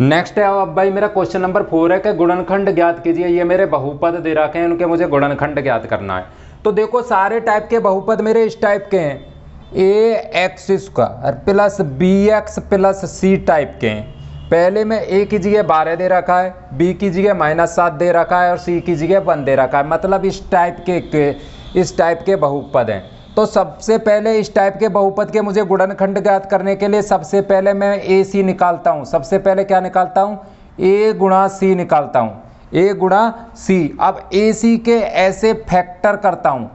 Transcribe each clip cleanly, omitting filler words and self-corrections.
Next है अब भाई मेरा क्वेश्चन नंबर 4 है कि गुणनखंड ज्ञात कीजिए। ये मेरे बहुपद दे रखे हैं, उनके मुझे गुणनखंड ज्ञात करना है। तो देखो सारे टाइप के बहुपद मेरे इस टाइप के हैं, A X square plus B X plus C type के हैं। पहले में ए की जगह 12 दे रखा है, बी की जगह -7 दे रखा है और सी की जगह 1 दे रखा है, मतलब इस टाइप के बहुपद हैं। तो सबसे पहले इस टाइप के बहुपद के मुझे गुणनखंड ज्ञात करने के लिए सबसे पहले मैं ए सी निकालता हूँ। सबसे पहले क्या निकालता हूँ, ए गुणा सी निकालता हूँ, ए गुणा सी। अब ए सी के ऐसे फैक्टर करता हूँ,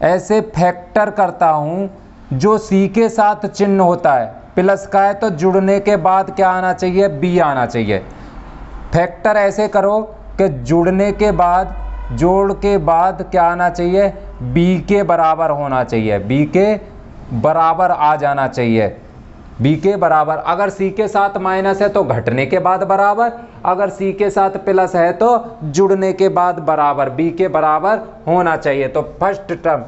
ऐसे फैक्टर करता हूँ जो सी के साथ चिन्ह होता है, प्लस का है तो जुड़ने के बाद क्या आना चाहिए, बी आना चाहिए। फैक्टर ऐसे करो कि जुड़ने के बाद, जोड़ के बाद क्या आना चाहिए, बी के बराबर होना चाहिए, बी के बराबर आ जाना चाहिए, बी के बराबर। अगर सी के साथ माइनस है तो घटने के बाद बराबर, अगर सी के साथ प्लस है तो जुड़ने के बाद बराबर, बी के बराबर होना चाहिए। तो फर्स्ट टर्म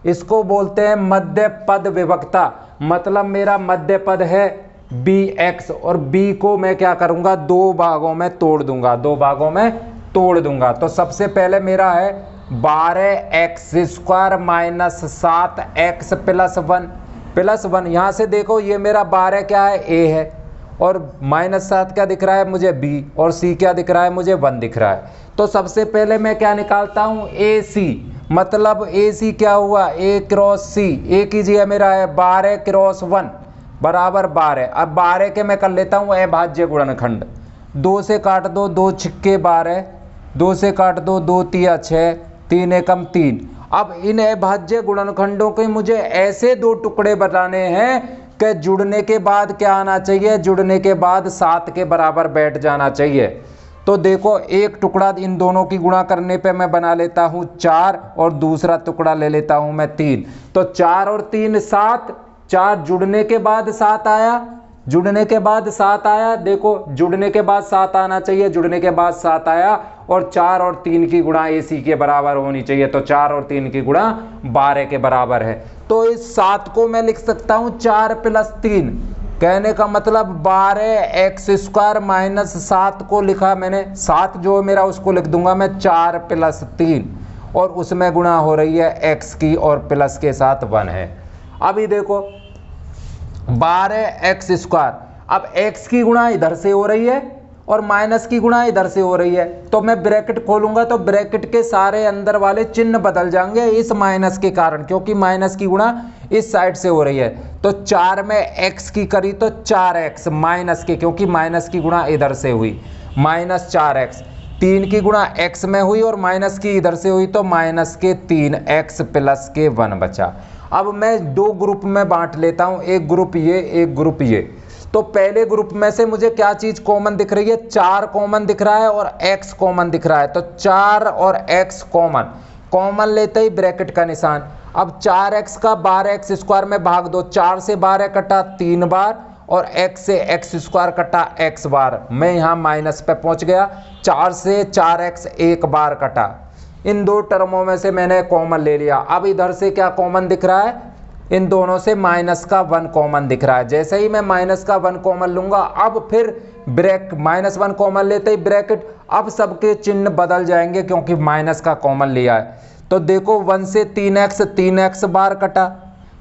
इसको बोलते हैं मध्य पद विभक्ता, मतलब मेरा मध्य पद है बी एक्स और बी को मैं क्या करूंगा, 2 भागों में तोड़ दूंगा, 2 भागों में तोड़ दूंगा। तो सबसे पहले मेरा है 12x square minus 7x plus 1 यहाँ से देखो ये मेरा 12 क्या है, a है, और -7 क्या दिख रहा है मुझे, b, और c क्या दिख रहा है मुझे, 1 दिख रहा है। तो सबसे पहले मैं क्या निकालता हूँ, ac, मतलब ac क्या हुआ, a क्रॉस c, a की जगह मेरा है 12 क्रॉस 1 बराबर 12। अब 12 के मैं कर लेता हूँ अभाज्य गुणनखंड, 2 से काट दो, 2 छिक्के 12, 2 से काट दो, 2 तिया 6, 3 एकम 3। अब इन अभाज्य गुणनखंडों के मुझे ऐसे 2 टुकड़े बनाने हैं कि जुड़ने के बाद क्या आना चाहिए, जुड़ने के बाद 7 के बराबर बैठ जाना चाहिए। तो देखो एक टुकड़ा इन दोनों की गुणा करने पे मैं बना लेता हूँ 4 और दूसरा टुकड़ा ले लेता हूँ मैं 3। तो 4 और 3 7, 4 जुड़ने के बाद 7 आया, जुड़ने के बाद 7 आया, देखो जुड़ने के बाद 7 आना चाहिए, जुड़ने के बाद 7 आया, और 4 और 3 की गुणा AC के बराबर होनी चाहिए। तो 4 और 3 की गुणा 12 के बराबर है। तो इस 7 को मैं लिख सकता हूँ 4 प्लस 3, कहने का मतलब 12x स्क्वायर माइनस 7 को लिखा मैंने, 7 जो मेरा उसको लिख दूंगा मैं 4 प्लस 3, और उसमें गुणा हो रही है x की और प्लस के साथ 1 है। अभी देखो 12x स्क्वायर, अब x की गुणा इधर से हो रही है और माइनस की गुणा इधर से हो रही है, तो मैं ब्रैकेट खोलूंगा तो ब्रैकेट के सारे अंदर वाले चिन्ह बदल जाएंगे इस माइनस के कारण, क्योंकि माइनस की गुणा इस साइड से हो रही है। तो 4 में x की करी तो 4x माइनस के, क्योंकि माइनस की गुणा इधर से हुई, माइनस 4x, 3 की गुणा x में हुई और माइनस की इधर से हुई तो माइनस के 3x प्लस के 1 बचा। अब मैं 2 ग्रुप में बांट लेता हूं, एक ग्रुप ये, एक ग्रुप ये। तो पहले ग्रुप में से मुझे क्या चीज कॉमन दिख रही है, 4 कॉमन दिख रहा है और x कॉमन दिख रहा है। तो 4 और x कॉमन, कॉमन लेते ही ब्रैकेट का निशान। अब 4x का 12x स्क्वायर में भाग दो, 4 से 12 कटा 3 बार और x से x स्क्वायर कटा x बार, मैं यहाँ माइनस पे पहुंच गया। 4 से 4x 1 बार कटा, इन 2 टर्मों में से मैंने कॉमन ले लिया। अब इधर से क्या कॉमन दिख रहा है, इन दोनों से माइनस का 1 कॉमन दिख रहा है। जैसे ही मैं माइनस का 1 कॉमन लूंगा, अब फिर -1 कॉमन लेते ही ब्रैकेट, अब सबके चिन्ह बदल जाएंगे क्योंकि माइनस का कॉमन लिया है। तो देखो 1 से 3x, 3x बार कटा,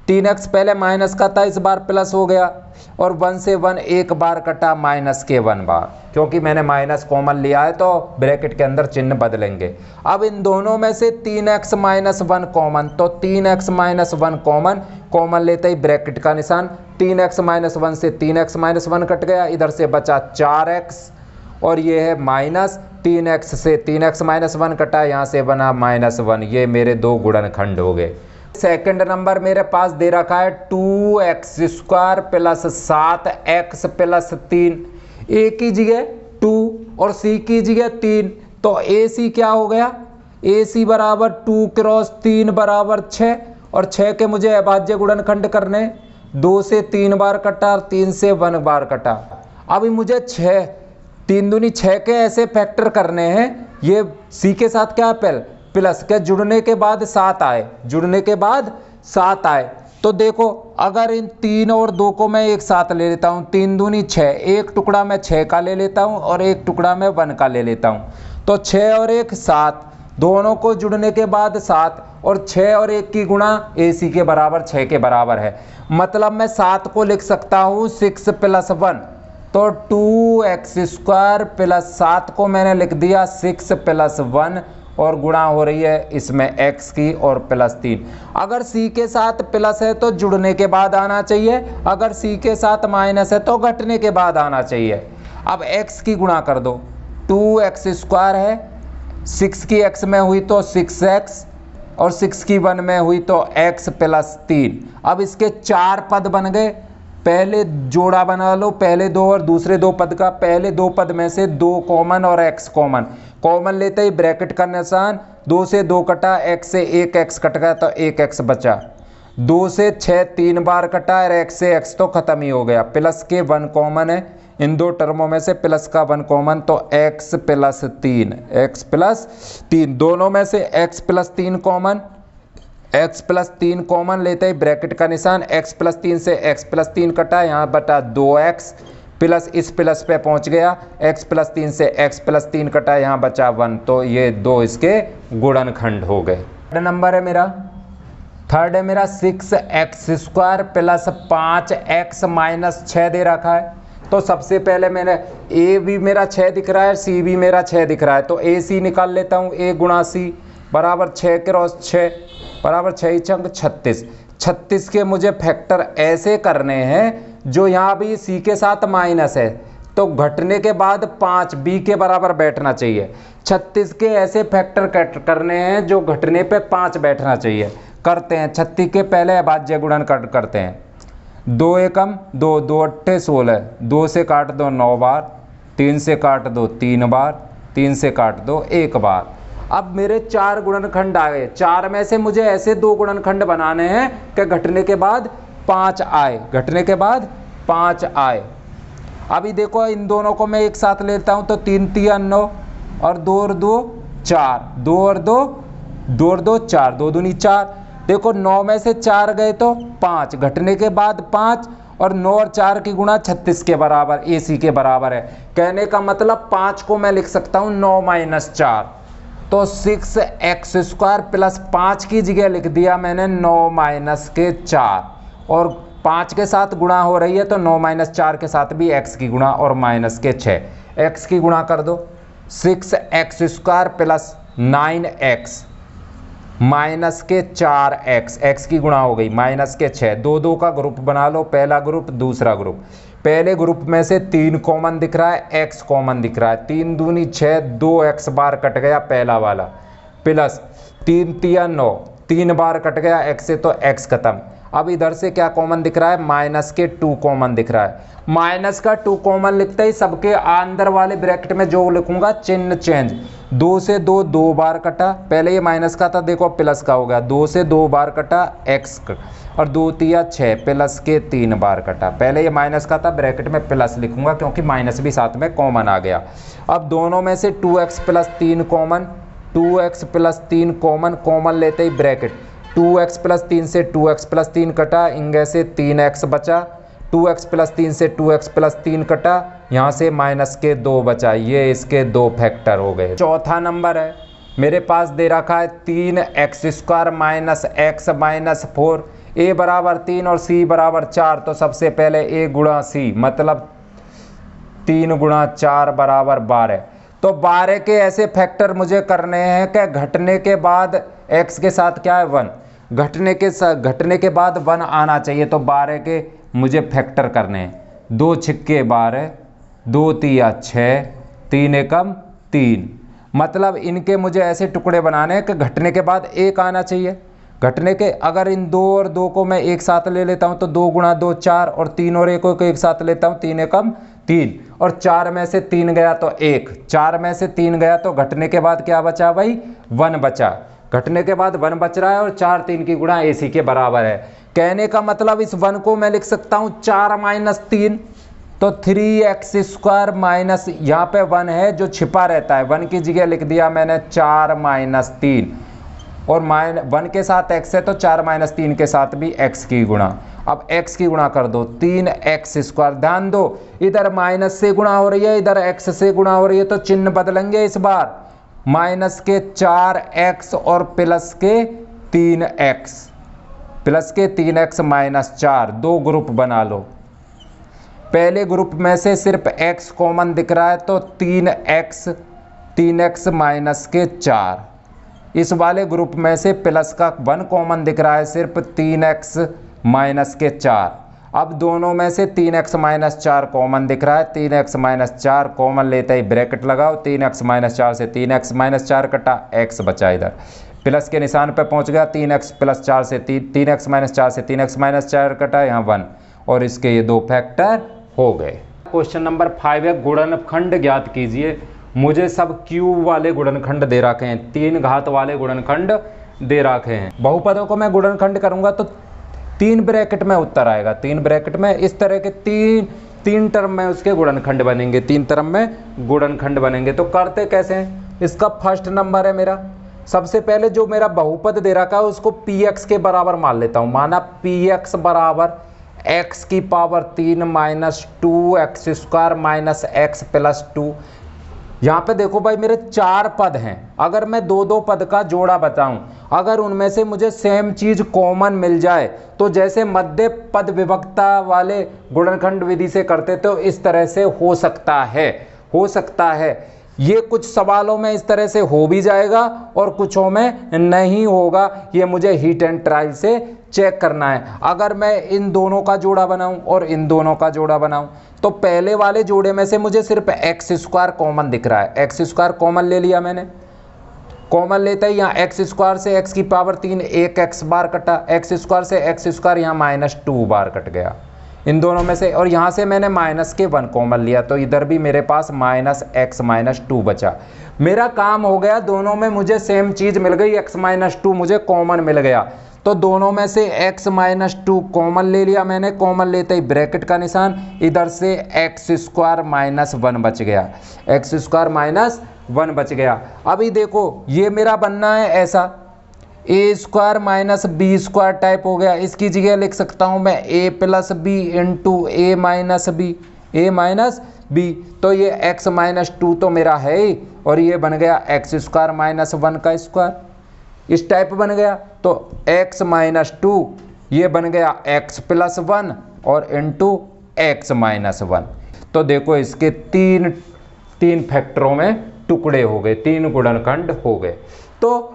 3x पहले माइनस का था, इस बार प्लस हो गया, और 1 से 1 1 बार कटा माइनस के 1 बार, क्योंकि मैंने माइनस कॉमन लिया है तो ब्रैकेट के अंदर चिन्ह बदलेंगे। अब इन दोनों में से 3x माइनस 1 कॉमन, तो 3x माइनस 1 कॉमन, कॉमन लेते ही ब्रैकेट का निशान, 3x माइनस 1 से 3x माइनस 1 कट गया, इधर से बचा 4x, और ये है माइनस 3x से 3x माइनस 1 कटा, यहाँ से बना -1। ये मेरे 2 गुणनखंड हो गए। सेकंड नंबर मेरे पास दे रखा है 2x square plus 7x plus 3, a की जगह 2 और c की जगह 3, तो ac क्या हो गया, ac बराबर 2 क्रॉस 3 बराबर 6, और 6 के मुझे अभाज्य गुणनखंड करने, 2 से 3 बार कटा और 3 से 1 बार कटा। अभी मुझे 6, 3 दूनी 6 के ऐसे फैक्टर करने हैं, ये c के साथ क्या है प्लस के, जुड़ने के बाद 7 आए, जुड़ने के बाद 7 आए, तो देखो अगर इन 3 और 2 को मैं एक साथ ले लेता हूँ, 3 दूनी 6, एक टुकड़ा मैं 6 का ले लेता हूँ और एक टुकड़ा मैं 1 का ले लेता हूँ, तो 6 और 1 7, दोनों को जुड़ने के बाद 7, और 6 और 1 की गुणा AC के बराबर 6 के बराबर है। मतलब मैं 7 को लिख सकता हूँ 6 + 1, तो 2x² + 7 को मैंने लिख दिया 6 + 1, और गुणा हो रही है इसमें x की और +3। अगर c के साथ प्लस है तो जुड़ने के बाद आना चाहिए, अगर c के साथ माइनस है तो घटने के बाद आना चाहिए। अब x की गुणा कर दो, 2x² है, 6 की x में हुई तो 6x, और 6 की 1 में हुई तो x + 3। अब इसके 4 पद बन गए, पहले जोड़ा बना लो, पहले 2 और दूसरे 2 पद का। पहले 2 पद में से 2 कॉमन और x कॉमन, कॉमन लेते ही ब्रैकेट का निशान, 2 से 2 कटा, x से 1x कट गया तो 1x बचा, 2 से 6 3 बार कटा और x से x तो खत्म ही हो गया, प्लस के 1 कॉमन है, इन दो टर्मों में से प्लस का 1 कॉमन, तो x + 3, दोनों में से x + 3 कॉमन, x + 3 कॉमन लेते ही ब्रैकेट का निशान, x + 3 से x + 3 कटा, यहाँ बटा 2x, प्लस इस प्लस पे पहुंच गया, x + 3 से x + 3 कटा, यहाँ बचा 1, तो ये 2 इसके गुणनखंड हो गए। थर्ड नंबर है मेरा, थर्ड है मेरा 6x² + 5x - 6 दे रखा है। तो सबसे पहले मैंने a भी मेरा 6 दिख रहा है, c भी मेरा 6 दिख रहा है, तो ac निकाल लेता हूँ, a × c बराबर 6 × 6 बराबर 6 × 36। 36 के मुझे फैक्टर ऐसे करने हैं जो यहाँ भी c के साथ माइनस है, तो घटने के बाद 5 b के बराबर बैठना चाहिए। 36 के ऐसे फैक्टर करने हैं जो घटने पे 5 बैठना चाहिए। करते हैं, 36 के पहले अभाज्य गुणन करते हैं। 2 एकम 2, 2 अट्ठे 16, 2 से काट दो 9 बार, 3 से काट दो 3 बार, 3 से काट दो 1 बार। अब मेरे 4 गुणनखंड आ गए, 4 में से मुझे ऐसे 2 गुणनखंड बनाने हैं कि घटने के बाद 5 आए, घटने के बाद 5 आए। अभी देखो इन दोनों को मैं एक साथ लेता हूं, तो 3 3 9 और 2 और 2 4, 2 और 2 2 और 2 4, 2 दूनी 4। देखो 9 में से 4 गए तो 5, घटने के बाद 5, और 9 और 4 की गुणा 36 के बराबर, AC के बराबर है। कहने का मतलब 5 को मैं लिख सकता हूँ 9 - 4, तो 6x² + 5 की जगह लिख दिया मैंने 9 - 4, और 5 के साथ गुणा हो रही है तो 9 - 4 के साथ भी x की गुणा और -6, x की गुणा कर दो, 6x² + 9x -4x, x की गुणा हो गई -6, 2 2 का ग्रुप बना लो, पहला ग्रुप दूसरा ग्रुप। पहले ग्रुप में से 3 कॉमन दिख रहा है, x कॉमन दिख रहा है, 3 दूनी 6, 2x बार कट गया पहला वाला, प्लस 3 3 9, 3 बार कट गया x से तो x खत्म। अब इधर से क्या कॉमन दिख रहा है, -2 कॉमन दिख रहा है, -2 कॉमन लिखते ही सबके अंदर वाले ब्रैकेट में जो लिखूंगा चिन्ह चेंज, 2 से 2 2 बार कटा, पहले ये माइनस का था, देखो प्लस का हो गया, 2 से 2 बार कटा x, और 2 3 6, प्लस के 3 बार कटा, पहले ये माइनस का था, ब्रैकेट में प्लस लिखूंगा क्योंकि माइनस भी साथ में कॉमन आ गया। अब दोनों में से 2x + 3 common, 2x + 3 common, common लेते ही ब्रैकेट, 2x + 3 से 2x + 3 कटा, इंगे से 3x बचा, 2x + 3 से 2x + 3 कटा, यहाँ से -2 बचा, ये इसके 2 फैक्टर हो गए। चौथा नंबर है मेरे पास दे रखा है 3x² - x - 4, a बराबर 3 और c बराबर 4, तो सबसे पहले a × c मतलब 3 × 4 बराबर 12। तो 12 के ऐसे फैक्टर मुझे करने हैं कि घटने के बाद x के साथ क्या है 1, घटने के बाद 1 आना चाहिए, तो 12 के मुझे फैक्टर करने हैं। 2 छिक्के 12, 2 3 6, 3 एकम 3, मतलब इनके मुझे ऐसे टुकड़े बनाने हैं कि घटने के बाद 1 आना चाहिए। घटने के अगर इन 2 और 2 को मैं एक साथ ले लेता हूं तो 2 × 2 4, और 3 और 1 को एक साथ लेता हूं 3 एकम 3, और 4 में से 3 गया तो 1, 4 में से 3 गया तो घटने के बाद क्या बचा भाई 1 बचा, घटने के बाद 1 बच रहा है, और 4 3 की गुणा AC के बराबर है। कहने का मतलब इस 1 को मैं लिख सकता हूं 4 - 3, तो 3x² यहाँ पे 1 है जो छिपा रहता है, 1 की जगह लिख दिया मैंने 4 - 3, और 1 के साथ x है तो 4 माइनस 3 के साथ भी x की गुणा। अब x की गुणा कर दो 3x²। ध्यान दो इधर माइनस से गुणा हो रही है, इधर x से गुणा हो रही है, तो चिन्ह बदलेंगे इस बार, माइनस के 4x और प्लस के 3x, प्लस के 3x माइनस 4, दो ग्रुप बना लो। पहले ग्रुप में से सिर्फ x कॉमन दिख रहा है तो 3x माइनस के 4, इस वाले ग्रुप में से प्लस का 1 कॉमन दिख रहा है, सिर्फ 3x माइनस के 4। अब दोनों में से 3x माइनस 4 कॉमन दिख रहा है, 3x माइनस 4 कॉमन लेते ही ब्रैकेट लगाओ, 3x माइनस 4 से 3x माइनस 4 कटा, x बचा इधर, प्लस के निशान पे पहुंच गया, 3x प्लस 4 से 3x माइनस 4 से 3x माइनस 4 कटा, यहाँ 1, और इसके ये दो फैक्टर हो गए। क्वेश्चन नंबर 5 है, गुणनखंड ज्ञात कीजिए। मुझे सब क्यूब वाले गुणनखंड दे रखे हैं, 3 घात वाले गुणनखंड दे रखे हैं। बहुपदों को मैं गुणनखंड करूंगा तो 3 ब्रैकेट में उत्तर आएगा, 3 ब्रैकेट में इस तरह के 3 टर्म में उसके गुणनखंड बनेंगे, 3 टर्म में गुणनखंड बनेंगे। तो करते कैसे हैं, इसका फर्स्ट नंबर है मेरा, सबसे पहले जो मेरा बहुपद दे रखा है उसको px के बराबर मान लेता हूं। माना px बराबर x की power 3 minus 2x² minus x plus 2। यहाँ पे देखो भाई मेरे 4 पद हैं, अगर मैं दो पद का जोड़ा बताऊं, अगर उनमें से मुझे सेम चीज कॉमन मिल जाए तो जैसे मध्य पद विभक्ता वाले गुणनखंड विधि से करते तो इस तरह से हो सकता है। ये कुछ सवालों में इस तरह से हो भी जाएगा और कुछों में नहीं होगा, ये मुझे हीट एंड ट्रायल से चेक करना है। अगर मैं इन दोनों का जोड़ा बनाऊं और इन दोनों का जोड़ा बनाऊं तो पहले वाले जोड़े में से मुझे सिर्फ x² कॉमन दिख रहा है, x² कॉमन ले लिया मैंने, कॉमन लेते ही यहाँ x² से x की पावर 3 1x बार कटा, x² से x² यहाँ माइनस 2 बार कट गया इन दोनों में से, और यहाँ से मैंने माइनस के 1 कॉमन लिया तो इधर भी मेरे पास माइनस x माइनस 2 बचा। मेरा काम हो गया, दोनों में मुझे सेम चीज मिल गई, x माइनस 2 मुझे कॉमन मिल गया, तो दोनों में से x माइनस 2 कॉमन ले लिया मैंने, कॉमन लेते ही ब्रैकेट का निशान, इधर से x² माइनस 1 बच गया, x² माइनस 1 बच गया। अभी देखो ये मेरा बनना है ऐसा, a² माइनस b² टाइप हो गया, इसकी जगह लिख सकता हूं मैं a plus B into a minus B, तो ये x माइनस 2 तो मेरा है ही, और ये बन गया x² माइनस 1 का स्क्वायर, इस टाइप बन गया। तो x माइनस 2 ये बन गया x प्लस 1 और इंटू x माइनस 1। तो देखो इसके तीन फैक्टरों में टुकड़े हो गए, 3 गुणनखंड हो गए। तो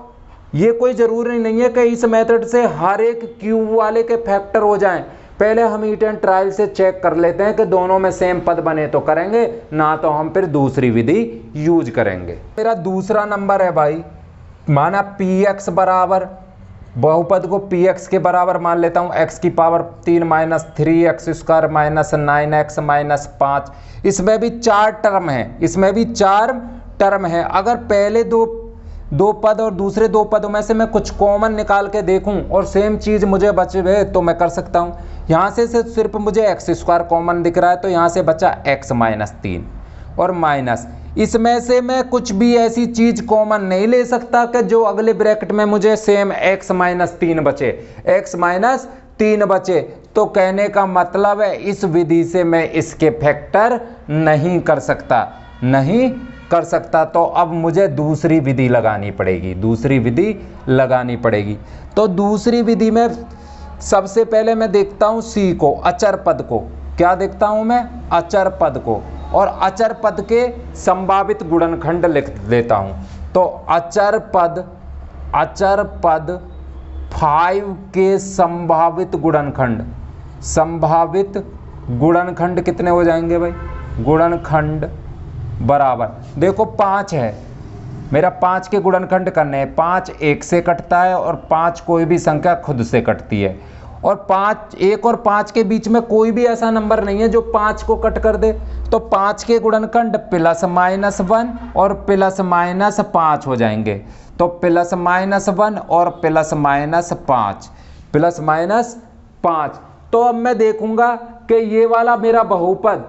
ये कोई जरूरी नहीं है कि इस मेथड से हर एक क्यूब वाले के फैक्टर हो जाएं, पहले हम हीट एंड ट्रायल से चेक कर लेते हैं कि दोनों में सेम पद बने तो करेंगे, ना तो हम फिर दूसरी विधि यूज करेंगे। मेरा दूसरा नंबर है भाई, माना px बराबर, बहुपद को px के बराबर मान लेता हूँ, x की power 3 minus 3x² minus 9x minus 5। इसमें भी 4 टर्म है, अगर पहले दो पद और दूसरे 2 पदों में से मैं कुछ कॉमन निकाल के देखूं और सेम चीज मुझे बचे तो मैं कर सकता हूं। यहां से सिर्फ मुझे x² कॉमन दिख रहा है तो यहां से बचा x माइनस 3 और माइनस, इसमें से मैं कुछ भी ऐसी चीज कॉमन नहीं ले सकता कि जो अगले ब्रैकेट में मुझे सेम x माइनस 3 बचे। तो कहने का मतलब है इस विधि से मैं इसके फैक्टर नहीं कर सकता, तो अब मुझे दूसरी विधि लगानी पड़ेगी। तो दूसरी विधि में सबसे पहले मैं देखता हूं c को, अचर पद को। क्या देखता हूं मैं? अचर पद को, और अचर पद के संभावित गुणनखंड लिख देता हूं। तो अचर पद 5 के संभावित गुणनखंड कितने हो जाएंगे भाई? गुणनखंड बराबर, देखो 5 है मेरा, 5 के गुणनखंड करने हैं। 5 1 से कटता है और 5 कोई भी संख्या खुद से कटती है, और 1 और 5 के बीच में कोई भी ऐसा नंबर नहीं है जो 5 को कट कर दे। तो 5 के गुणनखंड प्लस माइनस 1 और प्लस माइनस 5 हो जाएंगे। तो प्लस माइनस 1 और प्लस माइनस 5। तो अब मैं देखूंगा कि ये वाला मेरा बहुपद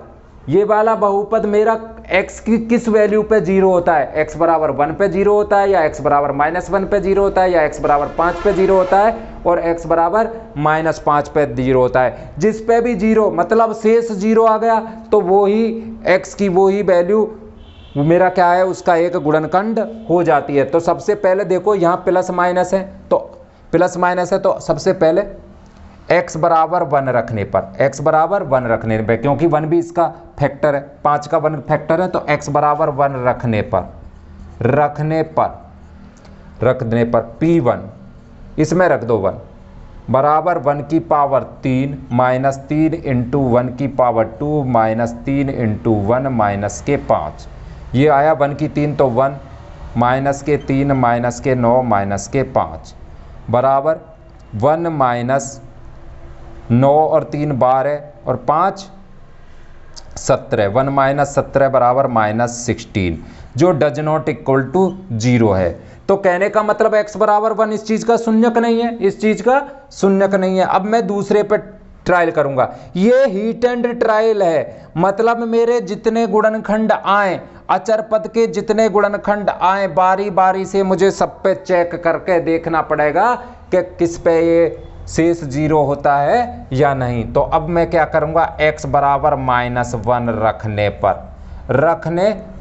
ये वाला बहुपद मेरा x की किस वैल्यू पे 0 होता है, x बराबर 1 पे 0 होता है, या x बराबर -1 पे 0 होता है, या x बराबर 5 पे 0 होता है, और x बराबर -5 पे 0 होता है। जिस पे भी 0 मतलब शेष 0 आ गया तो वो ही x की वो ही वैल्यू मेरा क्या है, उसका एक गुणनखंड हो जाती है। तो सबसे पहले देखो यहाँ प्लस माइनस है, तो प्लस माइनस है तो सबसे पहले x बराबर 1 रखने पर, x बराबर 1 रखने पर, क्योंकि 1 भी इसका फैक्टर है, 5 का 1 फैक्टर है, तो x बराबर 1 रखने पर P1 इसमें रख दो 1 बराबर 1 की पावर 3 माइनस 3 इंटू 1 की पावर 2 माइनस 3 इंटू 1 माइनस के 5। ये आया 1 की 3 तो 1 माइनस के 3 माइनस के 9 माइनस के 5 बराबर 1 माइनस 9 और 3 12 और 5 17, 1 माइनस 17 बराबर -16, जो डज नॉट इक्वल टू 0 है। तो कहने का मतलब x बराबर 1 इस चीज़ का शून्यक नहीं है, इस चीज़ का शून्यक नहीं है। अब मैं दूसरे पे ट्रायल करूंगा, ये हीट एंड ट्रायल है, मतलब मेरे जितने गुणनखंड आए, अचर पद के जितने गुणनखंड आए, बारी बारी से मुझे सब पे चेक करके देखना पड़ेगा कि किस पे ये शेष 0 होता है या नहीं। तो अब मैं क्या करूंगा, x बराबर -1 रखने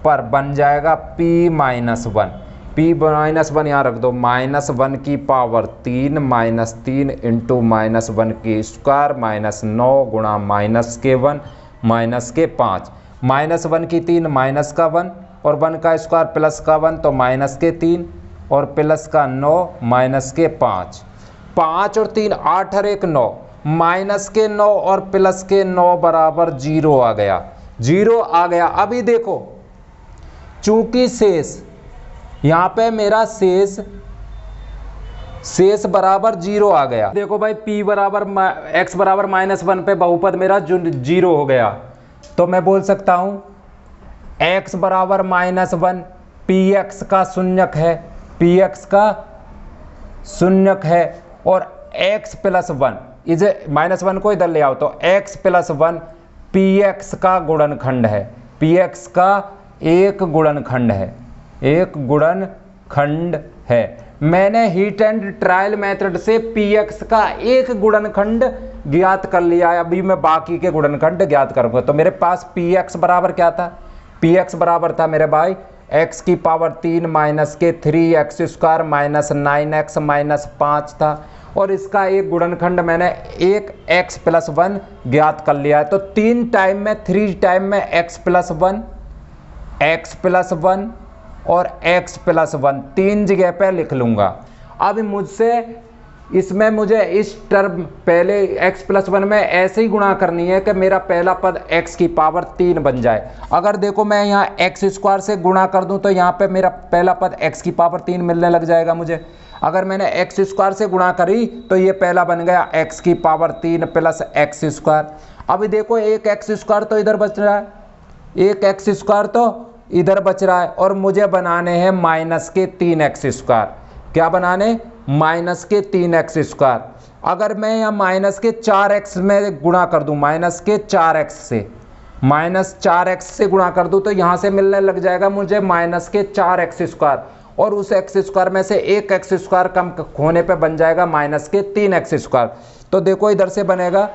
पर बन जाएगा P-1, P-1 यहाँ रख दो, -1 की पावर 3 माइनस 3 इंटू -1 की स्क्वायर माइनस 9 गुणा माइनस के 1 माइनस के 5, -1 की 3 माइनस का 1 और 1 का स्क्वायर प्लस का 1 तो माइनस के 3 और प्लस का 9 माइनस के 5, 5 और 3 8 और 1 9, माइनस के 9 और प्लस के 9 बराबर 0 आ गया, 0 आ गया। अभी देखो चूंकि शेष यहाँ पे मेरा शेष बराबर 0 आ गया। देखो भाई p बराबर x बराबर -1 पे बहुपद मेरा जो 0 हो गया, तो मैं बोल सकता हूँ x बराबर -1 px का शून्यक है, px का शून्यक है, और x प्लस 1 इसे -1 को इधर ले आओ तो x प्लस 1 px का गुणनखंड है, px का एक गुणनखंड है, एक गुणनखंड है। मैंने हीट एंड ट्रायल मेथड से px का एक गुणनखंड ज्ञात कर लिया है, अभी मैं बाकी के गुणनखंड ज्ञात करूंगा। तो मेरे पास px बराबर क्या था, px बराबर था मेरे भाई x की पावर 3 माइनस के 3x square minus 9x minus 5 था, और इसका एक गुणनखंड मैंने एक x प्लस 1 ज्ञात कर लिया है। तो 3 टाइम में 3 टाइम में x प्लस 1 और x प्लस 1 3 जगह पे लिख लूँगा। अब मुझसे इसमें मुझे इस टर्म पहले x प्लस 1 में ऐसे ही गुणा करनी है कि मेरा पहला पद x की पावर 3 बन जाए। अगर देखो मैं यहाँ x स्क्वायर से गुणा कर दूँ तो यहाँ पे मेरा पहला पद x की पावर 3 मिलने लग जाएगा मुझे। अगर मैंने x स्क्वायर से गुणा करी तो ये पहला बन गया x की पावर 3 प्लस x स्क्वायर। अभी देखो एक x स्क्वायर तो इधर बच रहा है, एक x स्क्वायर तो इधर बच रहा है, और मुझे बनाने हैं माइनस के 3x स्क्वायर। क्या बनाने, माइनस के 3x स्क्वायर। अगर मैं यहाँ माइनस के 4x में गुणा कर दूँ, माइनस के 4x से गुणा कर दूँ तो यहाँ से मिलने लग जाएगा मुझे माइनस के 4x स्क्वायर, और उस x स्क्वायर में से एक x स्क्वायर कम होने पे बन जाएगा माइनस के 3x स्क्वायर। तो देखो इधर से बनेगा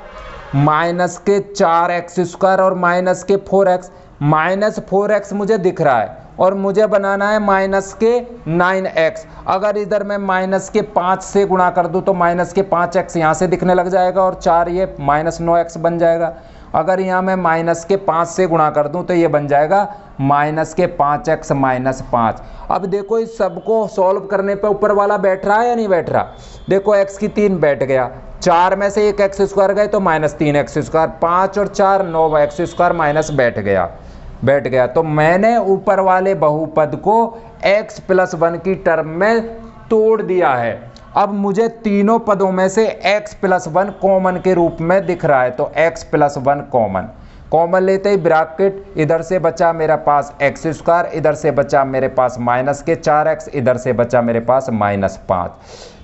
माइनस के 4x स्क्वायर और माइनस के 4x, माइनस 4x मुझे दिख रहा है और मुझे बनाना है माइनस के 9x। अगर इधर मैं माइनस के 5 से गुणा कर दूं तो माइनस के 5x यहाँ से दिखने लग जाएगा और 4 ये माइनस 9x बन जाएगा। अगर यहाँ मैं माइनस के 5 से गुणा कर दूं तो ये बन जाएगा माइनस के 5x माइनस 5। अब देखो इस सबको सॉल्व करने पे ऊपर वाला बैठ रहा है या नहीं बैठ रहा। देखो x की 3 बैठ गया, 4 में से एक x स्क्वायर गए तो माइनस 3x स्क्वायर, 5 और 4 9x स्क्वायर माइनस बैठ गया। तो मैंने ऊपर वाले बहुपद को x प्लस 1 की टर्म में तोड़ दिया है। अब मुझे तीनों पदों में से x प्लस 1 कॉमन के रूप में दिख रहा है, तो x प्लस 1 कॉमन। कॉमन लेते ही ब्रैकेट, इधर से बचा मेरे पास एक्स स्क्वायर, इधर से बचा मेरे पास माइनस के 4x, इधर से बचा मेरे पास -5।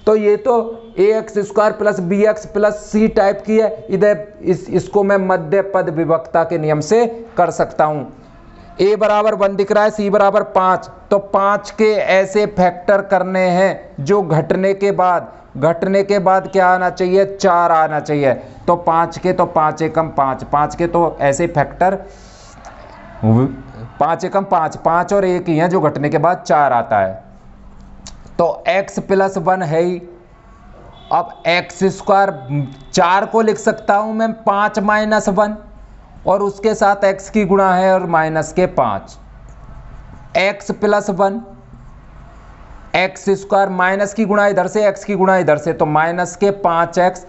तो ये तो ax square plus B X plus C type की है। इधर इसको मैं मध्य पद विभक्ता के नियम से कर सकता हूं। a बराबर 1 दिख रहा है, c बराबर 5, तो 5 के ऐसे फैक्टर करने हैं जो घटने के बाद क्या आना चाहिए, 4 आना चाहिए। तो 5 के तो 5 एकम 5, 5 के तो ऐसे फैक्टर 5 एकम 5, 5 और 1 ही हैं जो घटने के बाद 4 आता है। तो x प्लस 1 है ही। अब एक्स स्क्वायर 4 को लिख सकता हूं मैं 5 माइनस 1, और उसके साथ x की गुणा है और माइनस के 5, x plus 1, x square minus की गुणा इधर से, x की गुणा इधर से, तो माइनस के 5x,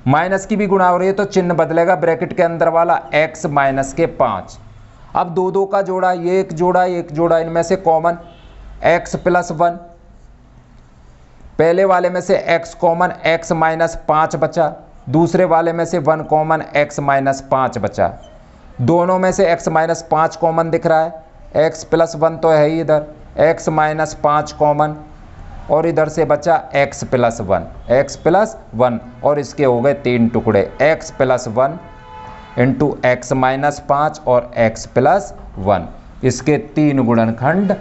माइनस की भी गुणा हो रही है तो चिन्ह बदलेगा, ब्रैकेट के अंदर वाला x माइनस के 5। अब दो दो का जोड़ा, ये एक जोड़ा, इनमें से कॉमन x प्लस 1, पहले वाले में से x कॉमन, x माइनस 5 बचा, दूसरे वाले में से 1 कॉमन, x माइनस 5 बचा। दोनों में से x माइनस 5 कॉमन दिख रहा है, x प्लस 1 तो है ही इधर, x माइनस 5 कॉमन, और इधर से बचा x प्लस 1, और इसके हो गए 3 टुकड़े, x plus 1 into x minus 5 और x प्लस 1, इसके 3 गुणनखंड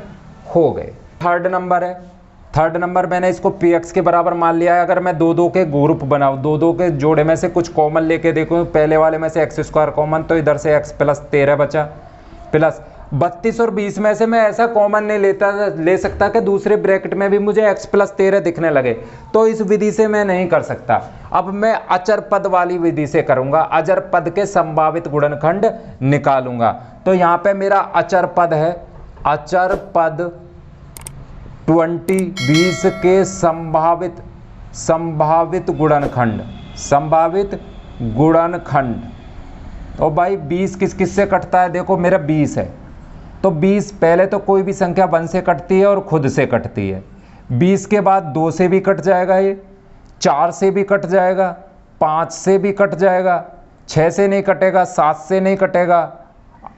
हो गए। थर्ड नंबर है, थर्ड नंबर मैंने इसको px के बराबर मान लिया है। अगर मैं दो के ग्रुप बनाऊँ, दो के जोड़े में से कुछ कॉमन लेके देखूँ, पहले वाले में से एक्स स्क्वायर कॉमन, तो इधर से x प्लस 13 बचा, प्लस 32 और 20 में से मैं ऐसा कॉमन नहीं ले सकता कि दूसरे ब्रैकेट में भी मुझे x प्लस 13 दिखने लगे, तो इस विधि से मैं नहीं कर सकता। अब मैं अचर पद वाली विधि से करूंगा, अचर पद के संभावित गुणनखंड निकालूंगा। तो यहाँ पे मेरा अचर पद है, अचर पद 20 के संभावित गुणनखंड। और भाई 20 किस किस से कटता है, देखो मेरा 20 है, तो 20 पहले तो कोई भी संख्या 1 से कटती है और खुद से कटती है। 20 के बाद 2 से भी कट जाएगा, ये 4 से भी कट जाएगा, 5 से भी कट जाएगा, 6 से नहीं कटेगा, 7 से नहीं कटेगा,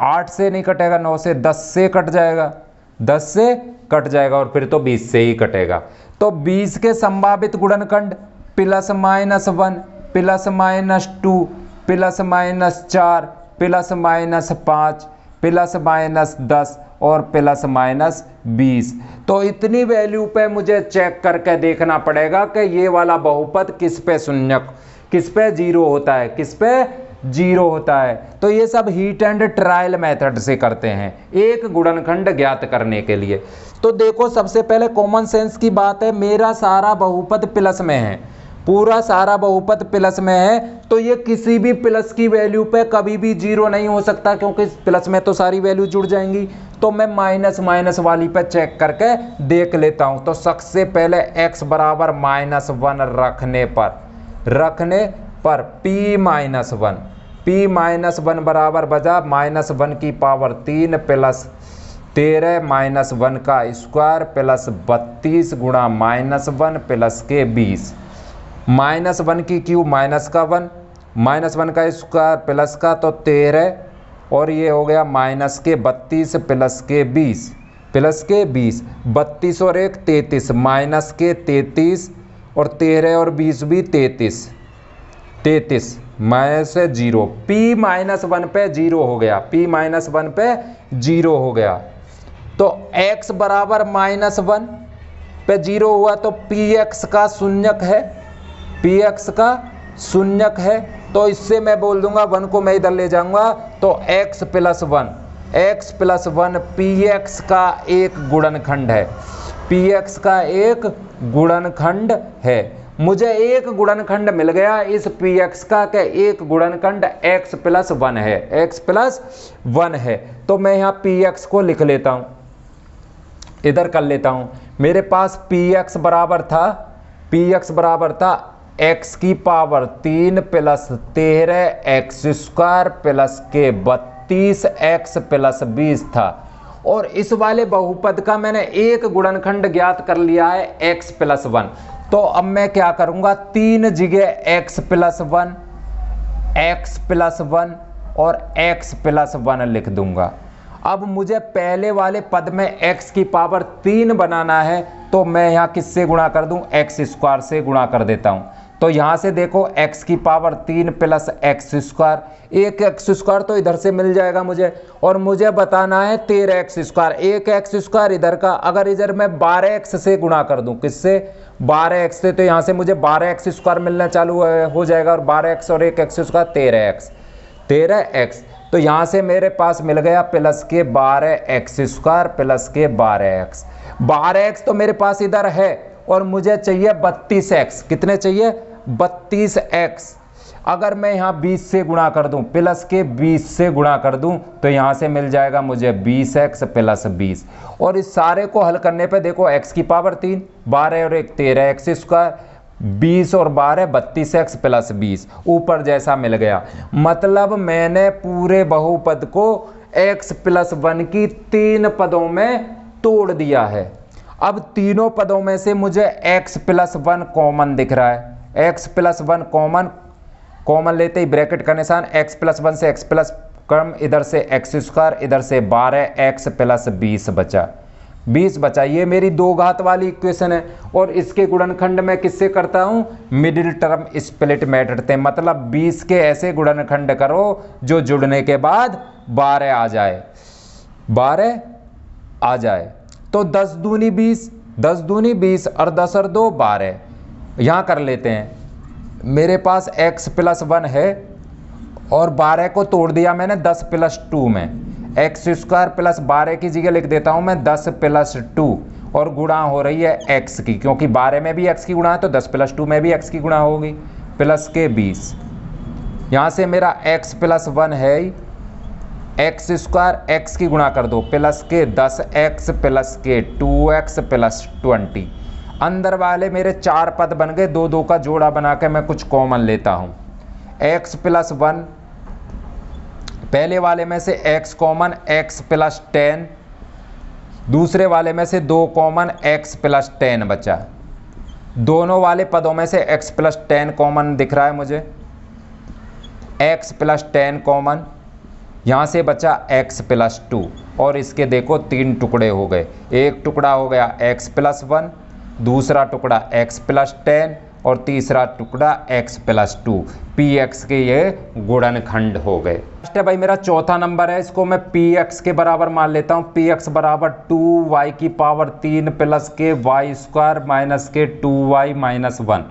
8 से नहीं कटेगा, 9 से, 10 से कट जाएगा, 10 से कट जाएगा, और फिर तो 20 से ही कटेगा। तो 20 के संभावित गुणनखंड plus minus 1, plus minus 2, plus minus 4, plus minus 5, plus minus 10 और प्लस माइनस 20। तो इतनी वैल्यू पे मुझे चेक करके देखना पड़ेगा कि ये वाला बहुपद किस पे शून्य, किस पे जीरो होता है, किस पे जीरो होता है। तो ये सब हीट एंड ट्रायल मेथड से करते हैं एक गुणनखंड ज्ञात करने के लिए। तो देखो सबसे पहले कॉमन सेंस की बात है, मेरा सारा बहुपद प्लस में है, पूरा सारा बहुपद प्लस में है, तो ये किसी भी प्लस की वैल्यू पे कभी भी जीरो नहीं हो सकता, क्योंकि प्लस में तो सारी वैल्यू जुड़ जाएंगी। तो मैं माइनस माइनस वाली पे चेक करके देख लेता हूं। तो सबसे पहले x बराबर -1 रखने पर p माइनस 1 बराबर बजा -1 की पावर 3 प्लस 13 माइनस 1 का स्क्वायर प्लस 32 गुणा -1 प्लस के 20, -1 की क्यूब माइनस का 1, -1 का स्क्वायर प्लस का तो 13, और ये हो गया माइनस के 32 प्लस के 20, 32 और 1 33, माइनस के 33 और 13 और 20 भी 33 माइनस से 0, p-1 पे 0 हो गया, p-1 पे 0 हो गया। तो x बराबर -1 पे 0 हुआ, तो px का शून्यक है, px का शून्यक है। तो इससे मैं बोल दूंगा 1 को मैं इधर ले जाऊंगा, तो x प्लस 1 px का एक गुणनखंड है, px का एक गुणनखंड है। मुझे एक गुणनखंड मिल गया इस px का, के एक गुणनखंड x प्लस 1 है। तो मैं यहाँ px को लिख लेता हूँ, इधर कर लेता हूँ। मेरे पास px बराबर था x की power 3 plus 13 x square plus के 32 x प्लस 20 था, और इस वाले बहुपद का मैंने एक गुणनखंड ज्ञात कर लिया है x प्लस 1। तो अब मैं क्या करूंगा, 3 जगह x प्लस 1 और x प्लस 1 लिख दूंगा। अब मुझे पहले वाले पद में x की पावर 3 बनाना है, तो मैं यहाँ किससे गुणा कर दूं, एक्स स्क्वायर से गुणा कर देता हूँ। तो यहाँ से देखो x की पावर 3 प्लस एक्स स्क्वायर, एक एक्स स्क्वायर तो इधर से मिल जाएगा मुझे, और मुझे बताना है 13x स्क्वायर, एक एक्स स्क्वायर इधर का। अगर इधर मैं 12x से गुणा कर दूं, किससे, 12x से, तो यहाँ से मुझे 12x स्क्वायर मिलना चालू हो जाएगा, और 12x और एक एक्स स्क्वायर 13x। तो यहाँ से मेरे पास मिल गया प्लस के 12x स्क्वायर प्लस के 12x। 12x तो मेरे पास इधर है, और मुझे चाहिए 32x। कितने चाहिए, 32x। अगर मैं यहाँ 20 से गुणा कर दूं, प्लस के 20 से गुणा कर दूं, तो यहाँ से मिल जाएगा मुझे 20x प्लस 20। और इस सारे को हल करने पे देखो x की पावर 3, 12 और एक 13x स्क्वायर, 20 और 12 32x प्लस 20, ऊपर जैसा मिल गया। मतलब मैंने पूरे बहुपद को x प्लस 1 की 3 पदों में तोड़ दिया है। अब तीनों पदों में से मुझे x प्लस 1 कॉमन दिख रहा है। x प्लस 1 कॉमन लेते ही ब्रैकेट का निशान, x प्लस 1 से x प्लस कम, इधर से x स्क्वायर, इधर से 12x प्लस 20 बचा, 20 बचा। ये मेरी दो घात वाली इक्वेशन है, और इसके गुणनखंड में किससे करता हूँ, मिडिल टर्म स्प्लिट मेथड से। मतलब 20 के ऐसे गुणनखंड करो जो जुड़ने के बाद 12 आ जाए, 12 आ जाए। तो 10 दूनी 20, 10 दूनी 20 और 10 और 2 12। यहाँ कर लेते हैं, मेरे पास x प्लस 1 है, और 12 को तोड़ दिया मैंने 10 प्लस 2 में, एक्स स्क्वायर प्लस 12 की जगह लिख देता हूँ मैं 10 प्लस 2, और गुणा हो रही है x की, क्योंकि 12 में भी x की गुणा है, तो 10 प्लस 2 में भी x की गुणा होगी, प्लस के 20। यहाँ से मेरा x प्लस 1 है, एक्स स्क्वायर x की गुणा कर दो, प्लस के 10x प्लस के 2x प्लस 20। अंदर वाले मेरे 4 पद बन गए, 2 2 का जोड़ा बना के मैं कुछ कॉमन लेता हूँ। x प्लस 1, पहले वाले में से x कॉमन, x प्लस 10, दूसरे वाले में से 2 कॉमन, x प्लस 10 बचा। दोनों वाले पदों में से x प्लस 10 कॉमन दिख रहा है मुझे, x प्लस 10 कॉमन, यहाँ से बचा x प्लस 2, और इसके देखो 3 टुकड़े हो गए। एक टुकड़ा हो गया x प्लस 1, दूसरा टुकड़ा x प्लस 10, और तीसरा टुकड़ा x प्लस 2। px के ये गुणनखंड हो गए। लास्ट है भाई मेरा चौथा नंबर है, इसको मैं px के बराबर मान लेता हूँ। px बराबर 2y की पावर 3 प्लस के y स्क्वायर माइनस के 2y माइनस 1।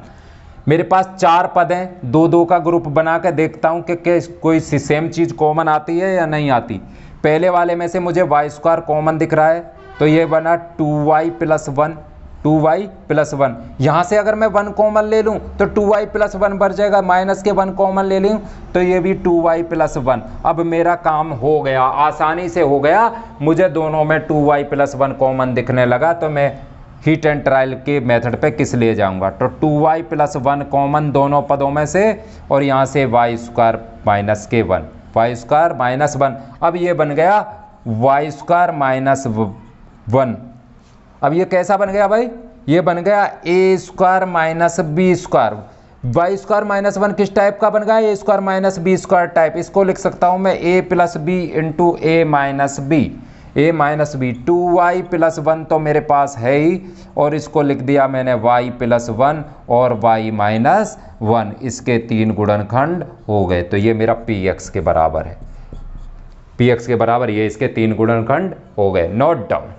मेरे पास 4 पद हैं, 2 2 का ग्रुप बना के देखता हूँ कि कोई सेम चीज़ कॉमन आती है या नहीं आती। पहले वाले में से मुझे y स्क्वायर कॉमन दिख रहा है, तो ये बना 2y प्लस 1, 2y प्लस 1। यहाँ से अगर मैं 1 कॉमन ले लूँ तो 2y प्लस 1 बढ़ जाएगा, माइनस के 1 कॉमन ले लूँ तो ये भी 2y प्लस 1। अब मेरा काम हो गया, आसानी से हो गया। मुझे दोनों में 2y प्लस 1 कॉमन दिखने लगा, तो मैं हीट एंड ट्रायल के मेथड पे किस ले जाऊंगा, तो 2y प्लस 1 कॉमन दोनों पदों में से, और यहाँ से y स्क्वायर माइनस के 1, y स्क्वायर माइनस 1। अब ये बन गया y स्क्वायर माइनस 1। अब ये कैसा बन गया भाई, ये बन गया a square minus b square. y square minus 1 किस टाइप का बन गया, a square minus b square type. इसको लिख सकता हूँ मैं a plus B into A minus B, a minus B. 2y plus 1 तो मेरे पास है ही, और इसको लिख दिया मैंने y प्लस 1 और y माइनस 1। इसके 3 गुणनखंड हो गए, तो ये मेरा px के बराबर है। px के बराबर ये इसके 3 गुणनखंड हो गए। Note down.